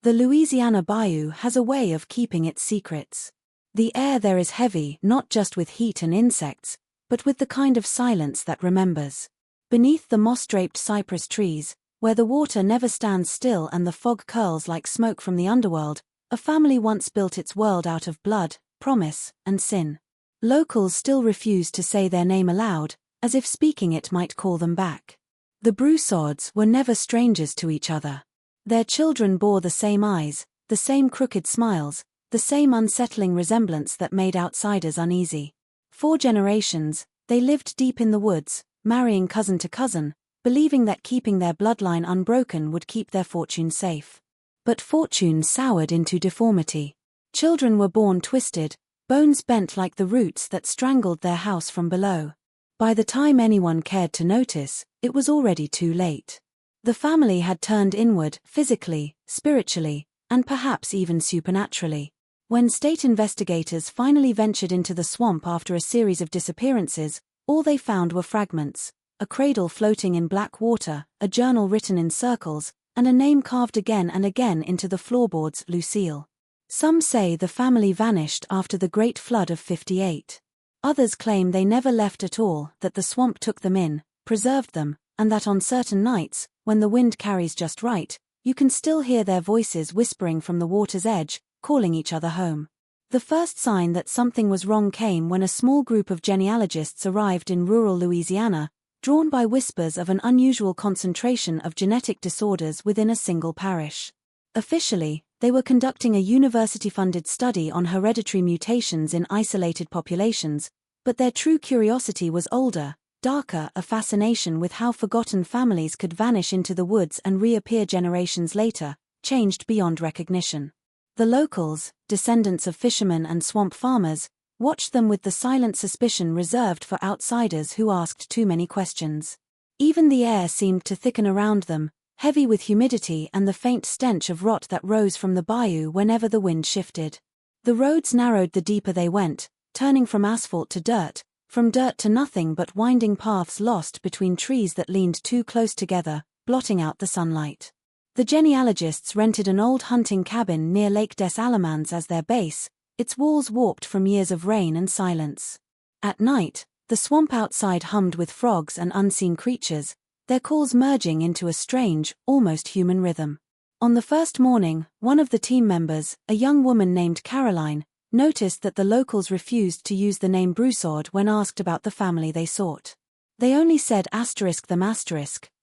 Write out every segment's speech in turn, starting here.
The Louisiana bayou has a way of keeping its secrets. The air there is heavy not just with heat and insects, but with the kind of silence that remembers. Beneath the moss-draped cypress trees, where the water never stands still and the fog curls like smoke from the underworld, a family once built its world out of blood, promise, and sin. Locals still refuse to say their name aloud, as if speaking it might call them back. The Broussards were never strangers to each other. Their children bore the same eyes, the same crooked smiles, the same unsettling resemblance that made outsiders uneasy. 4 generations, they lived deep in the woods, marrying cousin to cousin, believing that keeping their bloodline unbroken would keep their fortune safe. But fortune soured into deformity. Children were born twisted, bones bent like the roots that strangled their house from below. By the time anyone cared to notice, it was already too late. The family had turned inward, physically, spiritually, and perhaps even supernaturally. When state investigators finally ventured into the swamp after a series of disappearances, all they found were fragments: a cradle floating in black water, a journal written in circles, and a name carved again and again into the floorboards, Lucille. Some say the family vanished after the Great Flood of '58. Others claim they never left at all, that the swamp took them in, preserved them, and that on certain nights, when the wind carries just right, you can still hear their voices whispering from the water's edge, calling each other home. The first sign that something was wrong came when a small group of genealogists arrived in rural Louisiana, drawn by whispers of an unusual concentration of genetic disorders within a single parish. Officially, they were conducting a university-funded study on hereditary mutations in isolated populations, but their true curiosity was older, darker, a fascination with how forgotten families could vanish into the woods and reappear generations later, changed beyond recognition. The locals, descendants of fishermen and swamp farmers, watched them with the silent suspicion reserved for outsiders who asked too many questions. Even the air seemed to thicken around them, heavy with humidity and the faint stench of rot that rose from the bayou whenever the wind shifted. The roads narrowed the deeper they went, turning from asphalt to dirt, from dirt to nothing but winding paths lost between trees that leaned too close together, blotting out the sunlight. The genealogists rented an old hunting cabin near Lake des Allemands as their base, its walls warped from years of rain and silence. At night, the swamp outside hummed with frogs and unseen creatures, their calls merging into a strange, almost human rhythm. On the first morning, one of the team members, a young woman named Caroline, noticed that the locals refused to use the name Broussard when asked about the family they sought. They only said *them*,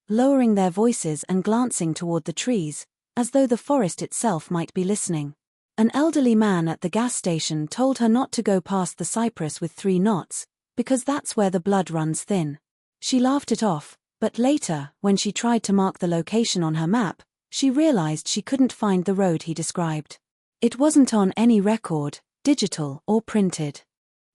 lowering their voices and glancing toward the trees, as though the forest itself might be listening. An elderly man at the gas station told her not to go past the cypress with 3 knots, because that's where the blood runs thin. She laughed it off, but later, when she tried to mark the location on her map, she realized she couldn't find the road he described. It wasn't on any record, digital or printed.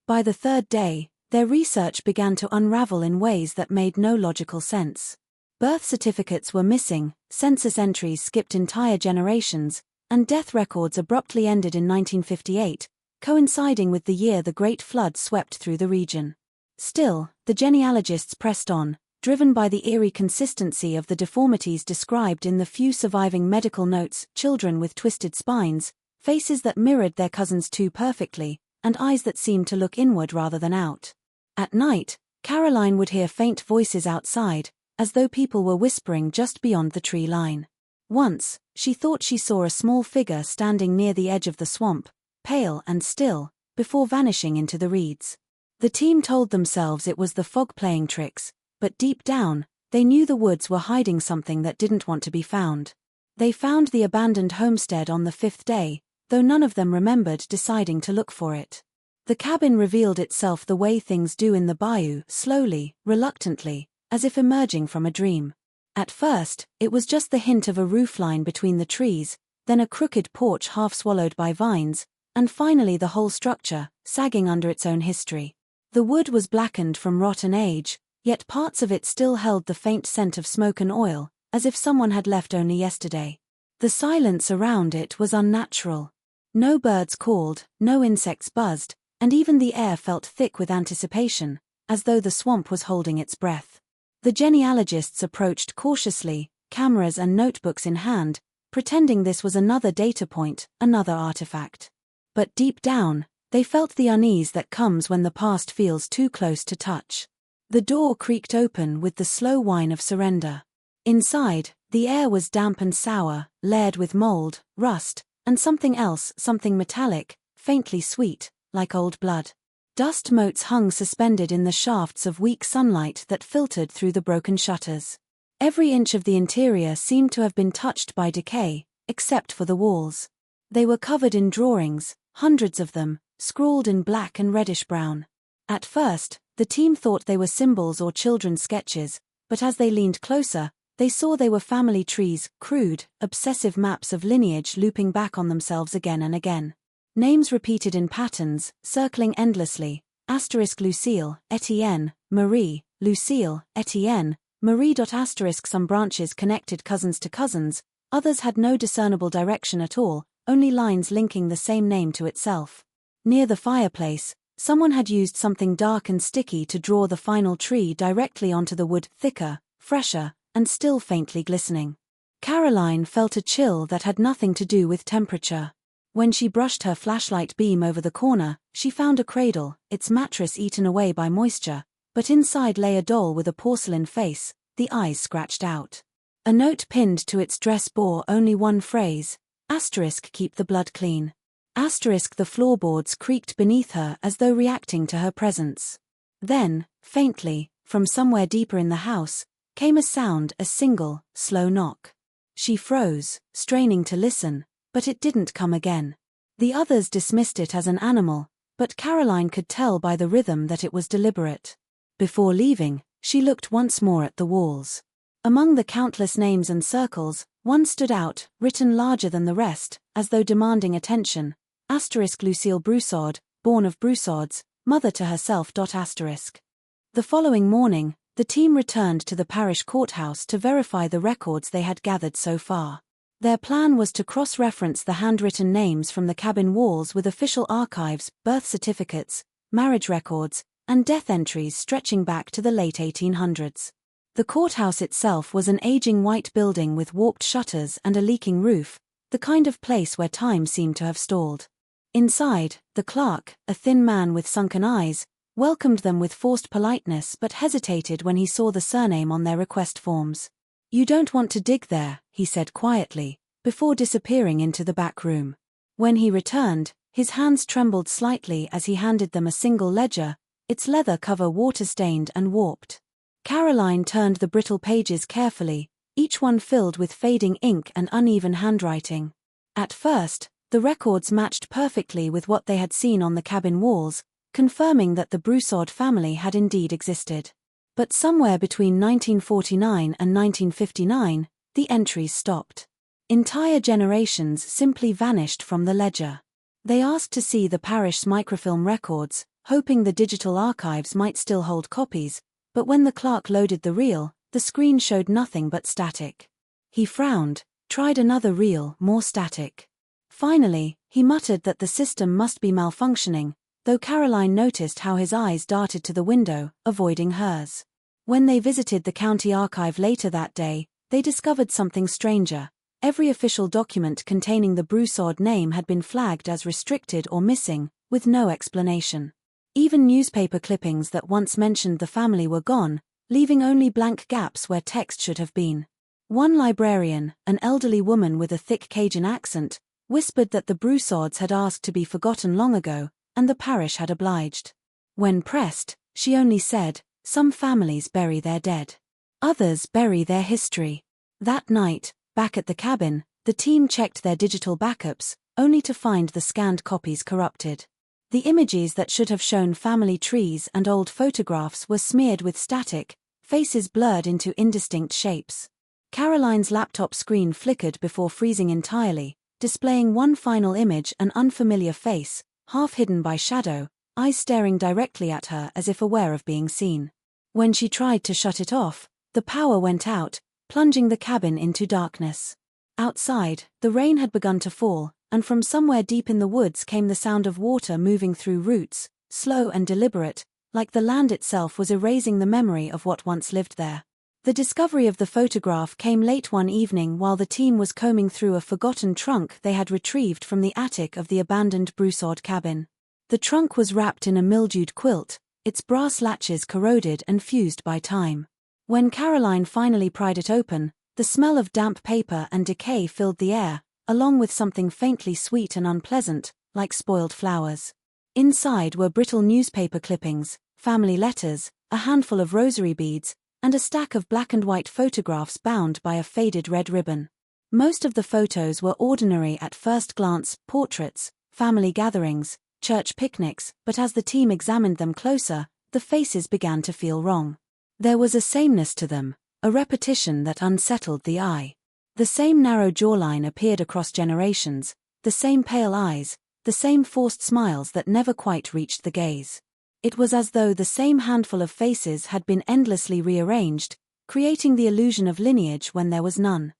By the 3rd day, their research began to unravel in ways that made no logical sense. Birth certificates were missing, census entries skipped entire generations, and death records abruptly ended in 1958, coinciding with the year the Great Flood swept through the region. Still, the genealogists pressed on, driven by the eerie consistency of the deformities described in the few surviving medical notes: children with twisted spines, faces that mirrored their cousins too perfectly, and eyes that seemed to look inward rather than out. At night, Caroline would hear faint voices outside, as though people were whispering just beyond the tree line. Once, she thought she saw a small figure standing near the edge of the swamp, pale and still, before vanishing into the reeds. The team told themselves it was the fog playing tricks, but deep down, they knew the woods were hiding something that didn't want to be found. They found the abandoned homestead on the 5th day, though none of them remembered deciding to look for it. The cabin revealed itself the way things do in the bayou, slowly, reluctantly, as if emerging from a dream. At first, it was just the hint of a roofline between the trees, then a crooked porch half swallowed by vines, and finally the whole structure, sagging under its own history. The wood was blackened from rot and age, yet parts of it still held the faint scent of smoke and oil, as if someone had left only yesterday. The silence around it was unnatural. No birds called, no insects buzzed, and even the air felt thick with anticipation, as though the swamp was holding its breath. The genealogists approached cautiously, cameras and notebooks in hand, pretending this was another data point, another artifact. But deep down, they felt the unease that comes when the past feels too close to touch. The door creaked open with the slow whine of surrender. Inside, the air was damp and sour, layered with mold, rust, and something else, something metallic, faintly sweet, like old blood. Dust motes hung suspended in the shafts of weak sunlight that filtered through the broken shutters. Every inch of the interior seemed to have been touched by decay, except for the walls. They were covered in drawings, hundreds of them, scrawled in black and reddish-brown. At first, the team thought they were symbols or children's sketches, but as they leaned closer, they saw they were family trees, crude, obsessive maps of lineage looping back on themselves again and again. Names repeated in patterns, circling endlessly: Lucille, Etienne, Marie, Lucille, Etienne, Marie. Some branches connected cousins to cousins, others had no discernible direction at all, only lines linking the same name to itself. Near the fireplace, someone had used something dark and sticky to draw the final tree directly onto the wood, thicker, fresher, and still faintly glistening. Caroline felt a chill that had nothing to do with temperature. When she brushed her flashlight beam over the corner, she found a cradle, its mattress eaten away by moisture, but inside lay a doll with a porcelain face, the eyes scratched out. A note pinned to its dress bore only one phrase: keep the blood clean. The floorboards creaked beneath her as though reacting to her presence. Then, faintly, from somewhere deeper in the house, came a sound, a single, slow knock. She froze, straining to listen, but it didn't come again. The others dismissed it as an animal, but Caroline could tell by the rhythm that it was deliberate. Before leaving, she looked once more at the walls. Among the countless names and circles, one stood out, written larger than the rest, as though demanding attention: Lucille Broussard, born of Broussards, mother to herself. The following morning, the team returned to the parish courthouse to verify the records they had gathered so far. Their plan was to cross-reference the handwritten names from the cabin walls with official archives, birth certificates, marriage records, and death entries stretching back to the late 1800s. The courthouse itself was an aging white building with warped shutters and a leaking roof, the kind of place where time seemed to have stalled. Inside, the clerk, a thin man with sunken eyes, welcomed them with forced politeness but hesitated when he saw the surname on their request forms. "You don't want to dig there," he said quietly, before disappearing into the back room. When he returned, his hands trembled slightly as he handed them a single ledger, its leather cover water-stained and warped. Caroline turned the brittle pages carefully, each one filled with fading ink and uneven handwriting. At first, the records matched perfectly with what they had seen on the cabin walls, confirming that the Broussard family had indeed existed. But somewhere between 1949 and 1959, the entries stopped. Entire generations simply vanished from the ledger. They asked to see the parish's microfilm records, hoping the digital archives might still hold copies, but when the clerk loaded the reel, the screen showed nothing but static. He frowned, tried another reel, more static. Finally, he muttered that the system must be malfunctioning, though Caroline noticed how his eyes darted to the window, avoiding hers. When they visited the county archive later that day, they discovered something stranger. Every official document containing the Broussard name had been flagged as restricted or missing, with no explanation. Even newspaper clippings that once mentioned the family were gone, leaving only blank gaps where text should have been. One librarian, an elderly woman with a thick Cajun accent, whispered that the Broussards had asked to be forgotten long ago, and the parish had obliged. When pressed, she only said, "Some families bury their dead. Others bury their history." That night, back at the cabin, the team checked their digital backups, only to find the scanned copies corrupted. The images that should have shown family trees and old photographs were smeared with static, faces blurred into indistinct shapes. Caroline's laptop screen flickered before freezing entirely, displaying one final image, an unfamiliar face, half hidden by shadow, eyes staring directly at her as if aware of being seen. When she tried to shut it off, the power went out, plunging the cabin into darkness. Outside, the rain had begun to fall, and from somewhere deep in the woods came the sound of water moving through roots, slow and deliberate, like the land itself was erasing the memory of what once lived there. The discovery of the photograph came late one evening while the team was combing through a forgotten trunk they had retrieved from the attic of the abandoned Broussard cabin. The trunk was wrapped in a mildewed quilt, its brass latches corroded and fused by time. When Caroline finally pried it open, the smell of damp paper and decay filled the air, along with something faintly sweet and unpleasant, like spoiled flowers. Inside were brittle newspaper clippings, family letters, a handful of rosary beads, and a stack of black and white photographs bound by a faded red ribbon. Most of the photos were ordinary at first glance, portraits, family gatherings, church picnics, but as the team examined them closer, the faces began to feel wrong. There was a sameness to them, a repetition that unsettled the eye. The same narrow jawline appeared across generations, the same pale eyes, the same forced smiles that never quite reached the gaze. It was as though the same handful of faces had been endlessly rearranged, creating the illusion of lineage when there was none.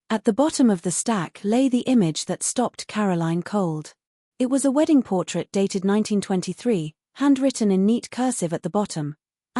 At the bottom of the stack lay the image that stopped Caroline cold. It was a wedding portrait dated 1923, handwritten in neat cursive at the bottom, *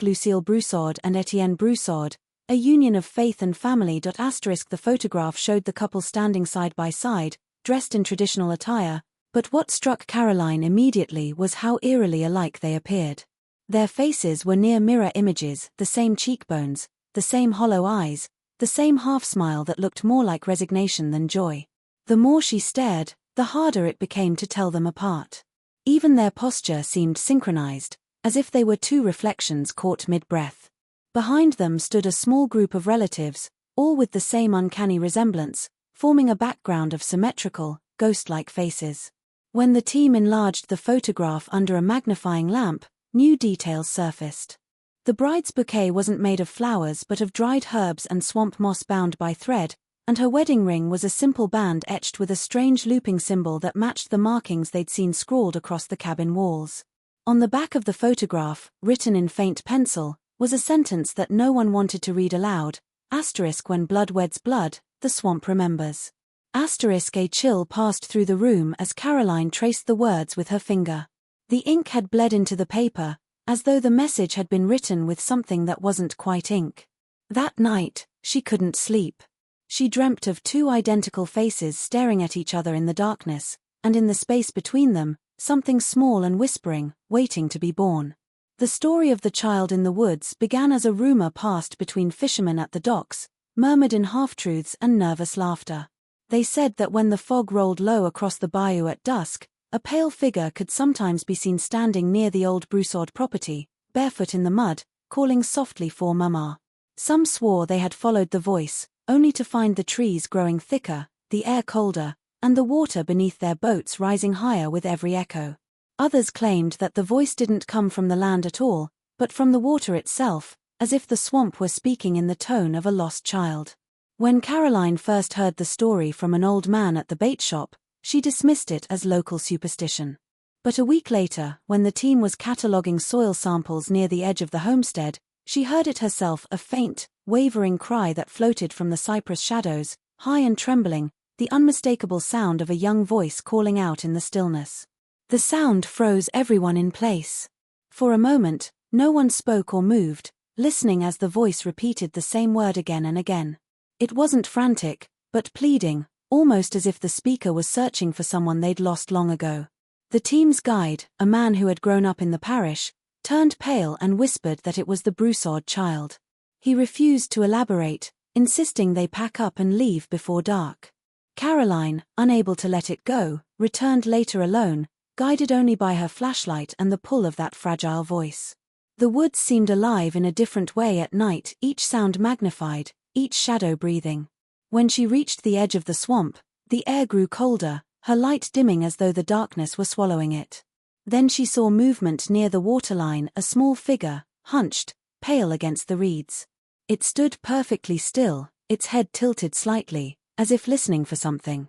Lucille Broussard and Etienne Broussard, a union of faith and family. * The photograph showed the couple standing side by side, dressed in traditional attire, but what struck Caroline immediately was how eerily alike they appeared. Their faces were near mirror images, the same cheekbones, the same hollow eyes, the same half-smile that looked more like resignation than joy. The more she stared, the harder it became to tell them apart. Even their posture seemed synchronized, as if they were two reflections caught mid-breath. Behind them stood a small group of relatives, all with the same uncanny resemblance, forming a background of symmetrical, ghost-like faces. When the team enlarged the photograph under a magnifying lamp, new details surfaced. The bride's bouquet wasn't made of flowers but of dried herbs and swamp moss bound by thread, and her wedding ring was a simple band etched with a strange looping symbol that matched the markings they'd seen scrawled across the cabin walls. On the back of the photograph, written in faint pencil, was a sentence that no one wanted to read aloud, * when blood weds blood, the swamp remembers. * A chill passed through the room as Caroline traced the words with her finger. The ink had bled into the paper, as though the message had been written with something that wasn't quite ink. That night, she couldn't sleep. She dreamt of two identical faces staring at each other in the darkness, and in the space between them, something small and whispering, waiting to be born. The story of the child in the woods began as a rumor passed between fishermen at the docks, murmured in half-truths and nervous laughter. They said that when the fog rolled low across the bayou at dusk, a pale figure could sometimes be seen standing near the old Broussard property, barefoot in the mud, calling softly for Mama. Some swore they had followed the voice, only to find the trees growing thicker, the air colder, and the water beneath their boats rising higher with every echo. Others claimed that the voice didn't come from the land at all, but from the water itself, as if the swamp were speaking in the tone of a lost child. When Caroline first heard the story from an old man at the bait shop, she dismissed it as local superstition. But a week later, when the team was cataloguing soil samples near the edge of the homestead, she heard it herself, a faint, wavering cry that floated from the cypress shadows, high and trembling, the unmistakable sound of a young voice calling out in the stillness. The sound froze everyone in place. For a moment, no one spoke or moved, listening as the voice repeated the same word again and again. It wasn't frantic, but pleading, almost as if the speaker was searching for someone they'd lost long ago. The team's guide, a man who had grown up in the parish, turned pale and whispered that it was the Broussard child. He refused to elaborate, insisting they pack up and leave before dark. Caroline, unable to let it go, returned later alone, guided only by her flashlight and the pull of that fragile voice. The woods seemed alive in a different way at night, each sound magnified, each shadow breathing. When she reached the edge of the swamp, the air grew colder, her light dimming as though the darkness were swallowing it. Then she saw movement near the waterline, a small figure, hunched, pale against the reeds. It stood perfectly still, its head tilted slightly, as if listening for something.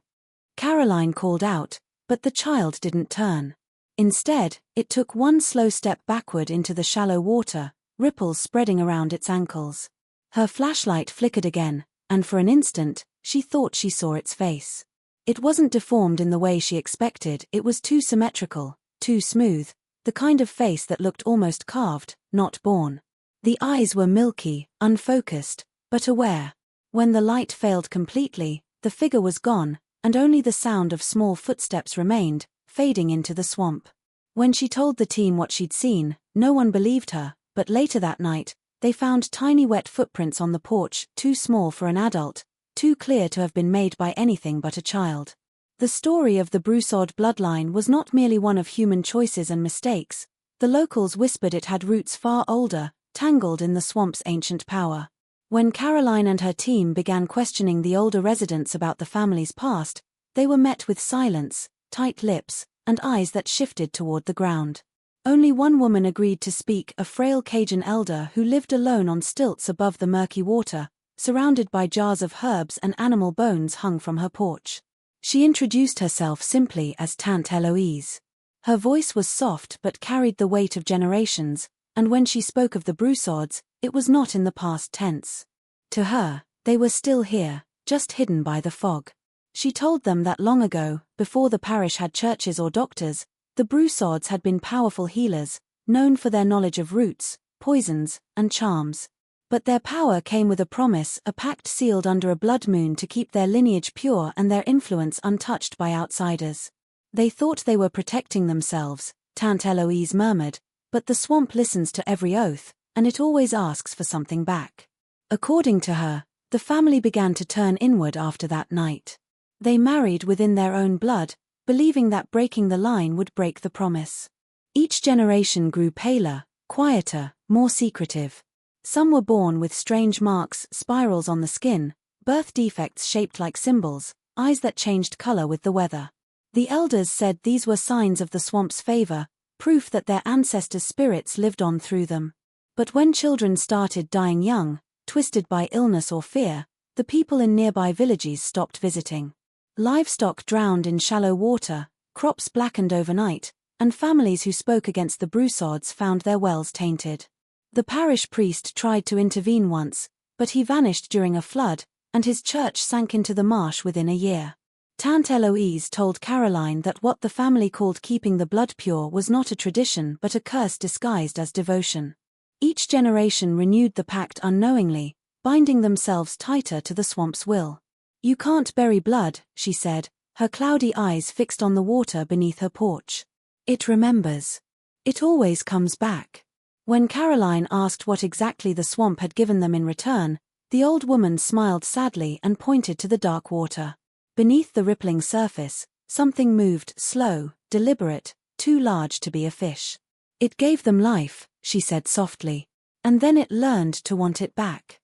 Caroline called out, but the child didn't turn. Instead, it took one slow step backward into the shallow water, ripples spreading around its ankles. Her flashlight flickered again, and for an instant, she thought she saw its face. It wasn't deformed in the way she expected, it was too symmetrical, too smooth, the kind of face that looked almost carved, not born. The eyes were milky, unfocused, but aware. When the light failed completely, the figure was gone, and only the sound of small footsteps remained, fading into the swamp. When she told the team what she'd seen, no one believed her, but later that night, they found tiny wet footprints on the porch, too small for an adult, too clear to have been made by anything but a child. The story of the Broussard bloodline was not merely one of human choices and mistakes. The locals whispered it had roots far older, tangled in the swamp's ancient power. When Caroline and her team began questioning the older residents about the family's past, they were met with silence, tight lips, and eyes that shifted toward the ground. Only one woman agreed to speak, a frail Cajun elder who lived alone on stilts above the murky water, surrounded by jars of herbs and animal bones hung from her porch. She introduced herself simply as Tante Eloise. Her voice was soft but carried the weight of generations, and when she spoke of the Broussards, it was not in the past tense. To her, they were still here, just hidden by the fog. She told them that long ago, before the parish had churches or doctors, the Broussards had been powerful healers, known for their knowledge of roots, poisons, and charms. But their power came with a promise, a pact sealed under a blood moon to keep their lineage pure and their influence untouched by outsiders. They thought they were protecting themselves, Tante Eloise murmured, but the swamp listens to every oath, and it always asks for something back. According to her, the family began to turn inward after that night. They married within their own blood, believing that breaking the line would break the promise. Each generation grew paler, quieter, more secretive. Some were born with strange marks, spirals on the skin, birth defects shaped like symbols, eyes that changed color with the weather. The elders said these were signs of the swamp's favor, proof that their ancestors' spirits lived on through them. But when children started dying young, twisted by illness or fear, the people in nearby villages stopped visiting. Livestock drowned in shallow water, crops blackened overnight, and families who spoke against the Broussards found their wells tainted. The parish priest tried to intervene once, but he vanished during a flood, and his church sank into the marsh within a year. Tante Eloise told Caroline that what the family called keeping the blood pure was not a tradition but a curse disguised as devotion. Each generation renewed the pact unknowingly, binding themselves tighter to the swamp's will. "You can't bury blood," she said, her cloudy eyes fixed on the water beneath her porch. "It remembers. It always comes back." When Caroline asked what exactly the swamp had given them in return, the old woman smiled sadly and pointed to the dark water. Beneath the rippling surface, something moved, slow, deliberate, too large to be a fish. "It gave them life," she said softly, "and then it learned to want it back."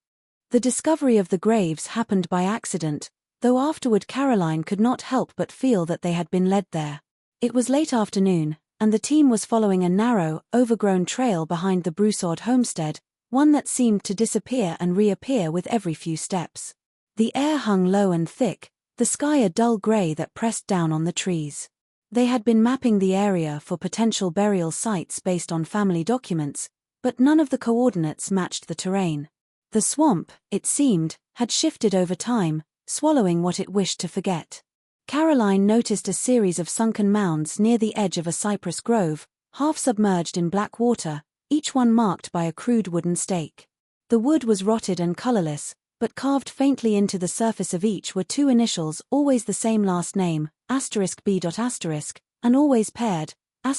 The discovery of the graves happened by accident, though afterward Caroline could not help but feel that they had been led there. It was late afternoon, and the team was following a narrow, overgrown trail behind the Broussard homestead, one that seemed to disappear and reappear with every few steps. The air hung low and thick, the sky a dull gray that pressed down on the trees. They had been mapping the area for potential burial sites based on family documents, but none of the coordinates matched the terrain. The swamp, it seemed, had shifted over time, swallowing what it wished to forget. Caroline noticed a series of sunken mounds near the edge of a cypress grove, half submerged in black water, each one marked by a crude wooden stake. The wood was rotted and colorless, but carved faintly into the surface of each were two initials, always the same last name, *B. And always paired, *M.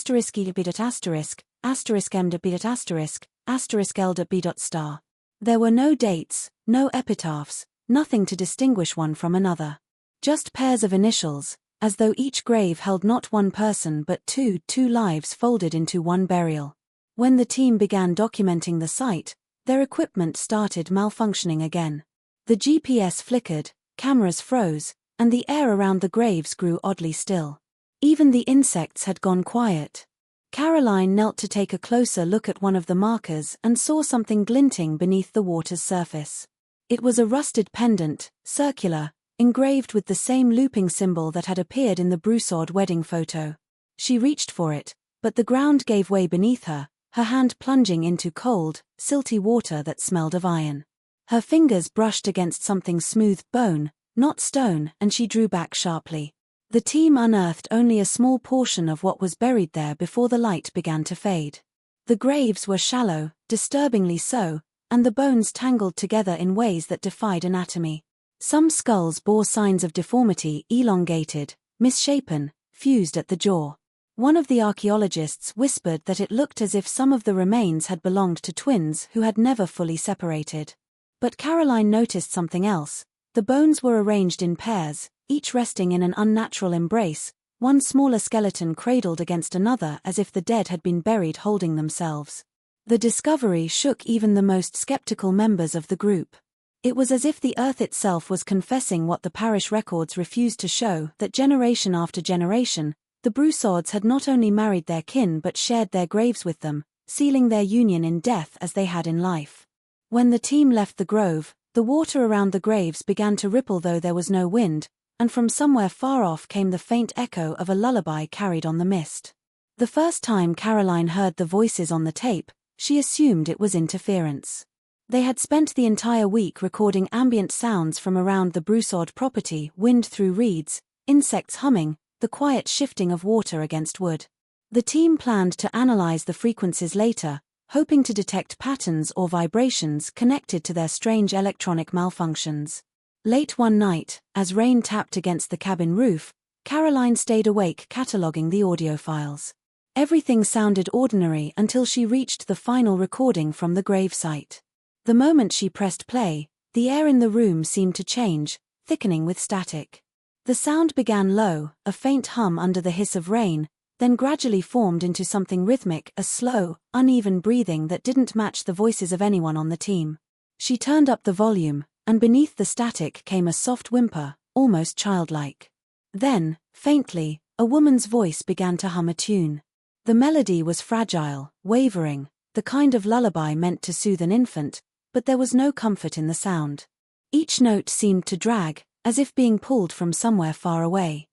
There were no dates, no epitaphs, nothing to distinguish one from another. Just pairs of initials, as though each grave held not one person but two lives folded into one burial. When the team began documenting the site, their equipment started malfunctioning again. The GPS flickered, cameras froze, and the air around the graves grew oddly still. Even the insects had gone quiet. Caroline knelt to take a closer look at one of the markers and saw something glinting beneath the water's surface. It was a rusted pendant, circular, engraved with the same looping symbol that had appeared in the Broussard wedding photo. She reached for it, but the ground gave way beneath her, her hand plunging into cold, silty water that smelled of iron. Her fingers brushed against something smooth, bone, not stone, and she drew back sharply. The team unearthed only a small portion of what was buried there before the light began to fade. The The graves were shallow, disturbingly so, and the bones tangled together in ways that defied anatomy. Some skulls bore signs of deformity, elongated, misshapen, fused at the jaw. One of the archaeologists whispered that it looked as if some of the remains had belonged to twins who had never fully separated. But Caroline noticed something else. The bones were arranged in pairs, each resting in an unnatural embrace, one smaller skeleton cradled against another as if the dead had been buried holding themselves. The discovery shook even the most skeptical members of the group. It was as if the earth itself was confessing what the parish records refused to show, that generation after generation, the Broussards had not only married their kin but shared their graves with them, sealing their union in death as they had in life. When the team left the grove, the water around the graves began to ripple though there was no wind, and from somewhere far off came the faint echo of a lullaby carried on the mist. The first time Caroline heard the voices on the tape, she assumed it was interference. They had spent the entire week recording ambient sounds from around the Broussard property, wind through reeds, insects humming, the quiet shifting of water against wood. The team planned to analyze the frequencies later, hoping to detect patterns or vibrations connected to their strange electronic malfunctions. Late one night, as rain tapped against the cabin roof, Caroline stayed awake cataloging the audio files. Everything sounded ordinary until she reached the final recording from the gravesite. The moment she pressed play, the air in the room seemed to change, thickening with static. The sound began low, a faint hum under the hiss of rain, then gradually formed into something rhythmic, a slow, uneven breathing that didn't match the voices of anyone on the team. She turned up the volume, and beneath the static came a soft whimper, almost childlike. Then, faintly, a woman's voice began to hum a tune. The melody was fragile, wavering, the kind of lullaby meant to soothe an infant, but there was no comfort in the sound. Each note seemed to drag, as if being pulled from somewhere far away.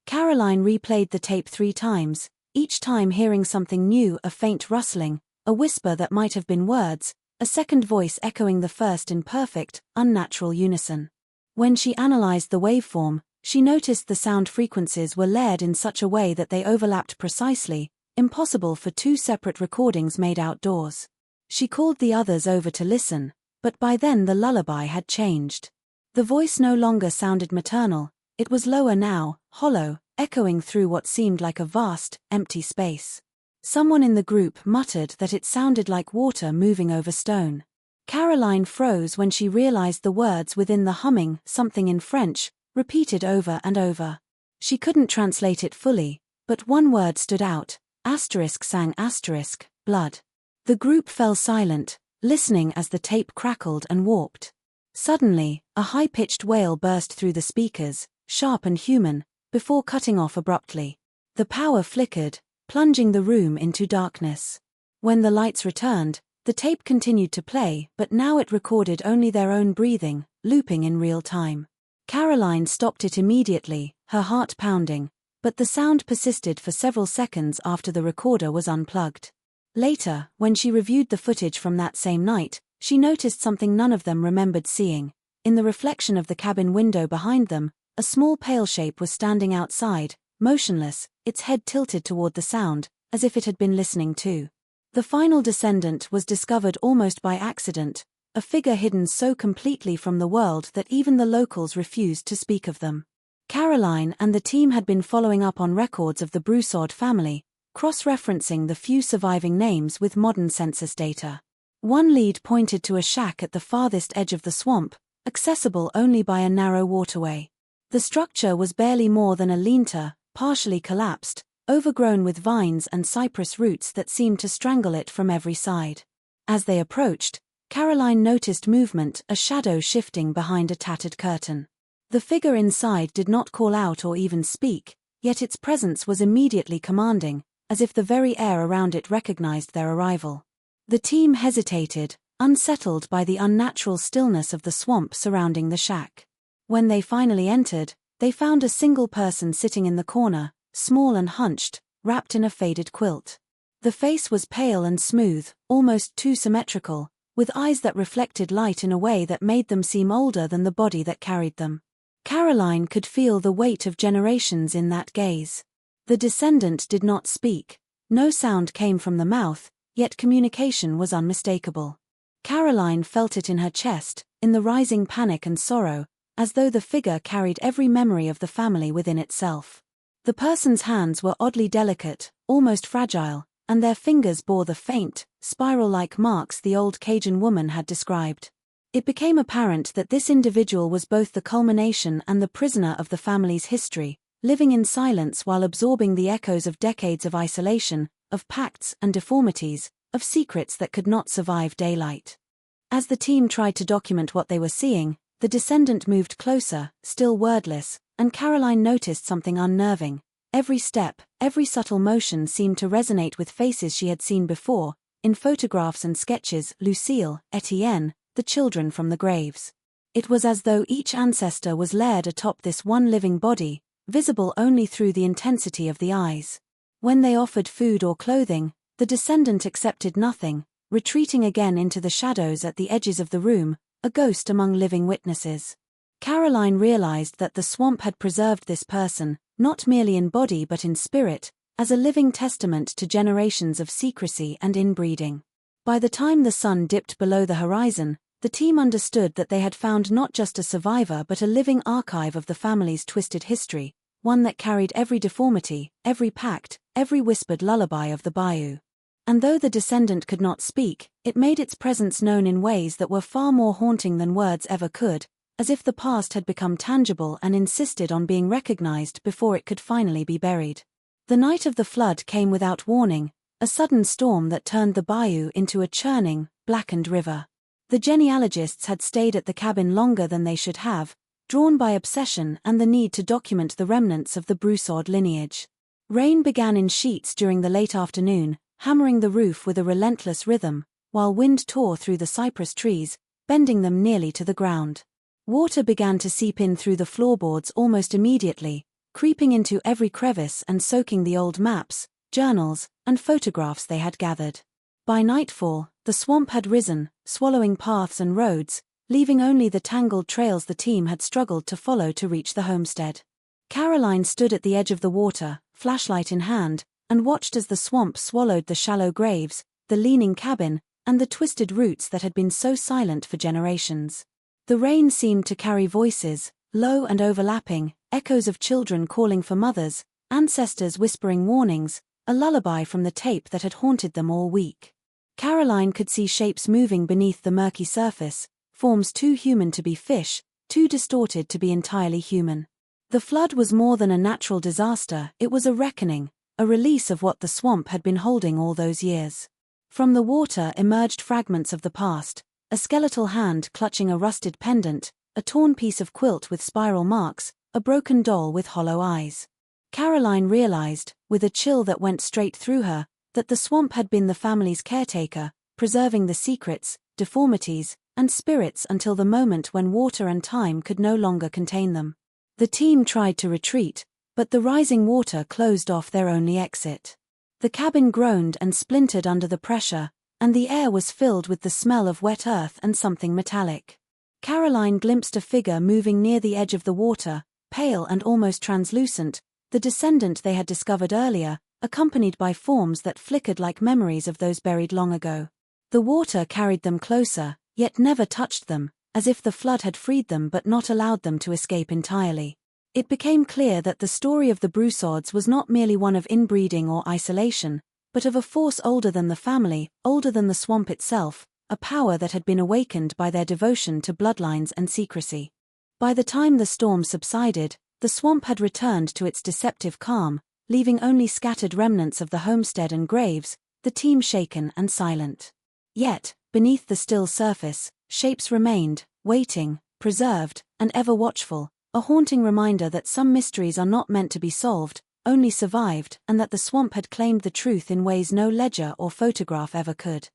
Caroline replayed the tape 3 times, each time hearing something new, a faint rustling, a whisper that might have been words, a second voice echoing the first in perfect, unnatural unison. When she analyzed the waveform, she noticed the sound frequencies were layered in such a way that they overlapped precisely, impossible for 2 separate recordings made outdoors. She called the others over to listen, but by then the lullaby had changed. The voice no longer sounded maternal, it was lower now, hollow, echoing through what seemed like a vast, empty space. Someone in the group muttered that it sounded like water moving over stone. Caroline froze when she realized the words within the humming, something in French, repeated over and over. She couldn't translate it fully, but one word stood out, *sang *, blood. The group fell silent, listening as the tape crackled and warped. Suddenly, a high-pitched wail burst through the speakers, sharp and human, before cutting off abruptly. The power flickered, plunging the room into darkness. When the lights returned, the tape continued to play, but now it recorded only their own breathing, looping in real time. Caroline stopped it immediately, her heart pounding, but the sound persisted for several seconds after the recorder was unplugged. Later, when she reviewed the footage from that same night, she noticed something none of them remembered seeing. In the reflection of the cabin window behind them, a small pale shape was standing outside, motionless, its head tilted toward the sound, as if it had been listening too. The final descendant was discovered almost by accident, a figure hidden so completely from the world that even the locals refused to speak of them. Caroline and the team had been following up on records of the Broussard family, cross-referencing the few surviving names with modern census data. One lead pointed to a shack at the farthest edge of the swamp, accessible only by a narrow waterway. The structure was barely more than a lean-to, partially collapsed, overgrown with vines and cypress roots that seemed to strangle it from every side. As they approached, Caroline noticed movement, a shadow shifting behind a tattered curtain. The figure inside did not call out or even speak, yet its presence was immediately commanding, as if the very air around it recognized their arrival. The team hesitated, unsettled by the unnatural stillness of the swamp surrounding the shack. When they finally entered, they found a single person sitting in the corner, small and hunched, wrapped in a faded quilt. The face was pale and smooth, almost too symmetrical, with eyes that reflected light in a way that made them seem older than the body that carried them. Caroline could feel the weight of generations in that gaze. The descendant did not speak. No sound came from the mouth, yet communication was unmistakable. Caroline felt it in her chest, in the rising panic and sorrow, as though the figure carried every memory of the family within itself. The person's hands were oddly delicate, almost fragile, and their fingers bore the faint, spiral-like marks the old Cajun woman had described. It became apparent that this individual was both the culmination and the prisoner of the family's history, living in silence while absorbing the echoes of decades of isolation, of pacts and deformities, of secrets that could not survive daylight. As the team tried to document what they were seeing, the descendant moved closer, still wordless, and Caroline noticed something unnerving. Every step, every subtle motion seemed to resonate with faces she had seen before, in photographs and sketches: Lucille, Etienne, the children from the graves. It was as though each ancestor was layered atop this one living body, visible only through the intensity of the eyes. When they offered food or clothing, the descendant accepted nothing, retreating again into the shadows at the edges of the room, a ghost among living witnesses. Caroline realized that the swamp had preserved this person, not merely in body but in spirit, as a living testament to generations of secrecy and inbreeding. By the time the sun dipped below the horizon, the team understood that they had found not just a survivor but a living archive of the family's twisted history, one that carried every deformity, every pact, every whispered lullaby of the bayou. And though the descendant could not speak, it made its presence known in ways that were far more haunting than words ever could, as if the past had become tangible and insisted on being recognized before it could finally be buried. The night of the flood came without warning, a sudden storm that turned the bayou into a churning, blackened river. The genealogists had stayed at the cabin longer than they should have, drawn by obsession and the need to document the remnants of the Broussard lineage. Rain began in sheets during the late afternoon, hammering the roof with a relentless rhythm, while wind tore through the cypress trees, bending them nearly to the ground. Water began to seep in through the floorboards almost immediately, creeping into every crevice and soaking the old maps, journals, and photographs they had gathered. By nightfall, the swamp had risen, swallowing paths and roads, leaving only the tangled trails the team had struggled to follow to reach the homestead. Caroline stood at the edge of the water, flashlight in hand, and watched as the swamp swallowed the shallow graves, the leaning cabin, and the twisted roots that had been so silent for generations. The rain seemed to carry voices, low and overlapping, echoes of children calling for mothers, ancestors whispering warnings, a lullaby from the tape that had haunted them all week. Caroline could see shapes moving beneath the murky surface, forms too human to be fish, too distorted to be entirely human. The flood was more than a natural disaster, it was a reckoning, a release of what the swamp had been holding all those years. From the water emerged fragments of the past, a skeletal hand clutching a rusted pendant, a torn piece of quilt with spiral marks, a broken doll with hollow eyes. Caroline realized, with a chill that went straight through her, that the swamp had been the family's caretaker, preserving the secrets, deformities, and spirits until the moment when water and time could no longer contain them. The team tried to retreat, but the rising water closed off their only exit. The cabin groaned and splintered under the pressure, and the air was filled with the smell of wet earth and something metallic. Caroline glimpsed a figure moving near the edge of the water, pale and almost translucent, the descendant they had discovered earlier, accompanied by forms that flickered like memories of those buried long ago. The water carried them closer, yet never touched them, as if the flood had freed them but not allowed them to escape entirely. It became clear that the story of the Broussards was not merely one of inbreeding or isolation, but of a force older than the family, older than the swamp itself, a power that had been awakened by their devotion to bloodlines and secrecy. By the time the storm subsided, the swamp had returned to its deceptive calm, leaving only scattered remnants of the homestead and graves, the team shaken and silent. Yet, beneath the still surface, shapes remained, waiting, preserved, and ever watchful, a haunting reminder that some mysteries are not meant to be solved, only survived, and that the swamp had claimed the truth in ways no ledger or photograph ever could.